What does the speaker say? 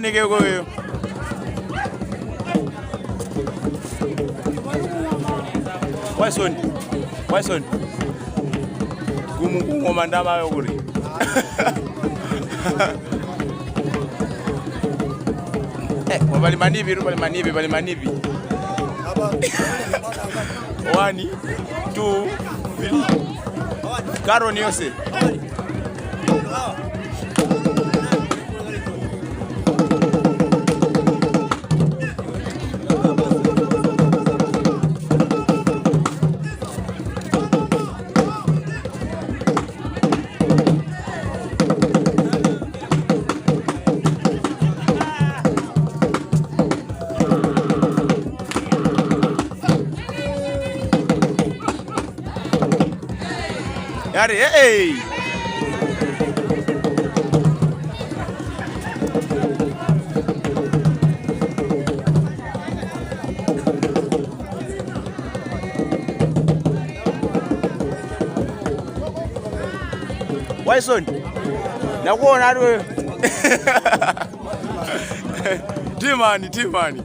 Nige huyo. Waison. Gumu mandama yoguri. Bali manivi. 1, 2, 3. Karo ni yose. Yari, hey! Waison, nakuona wewe. Timani.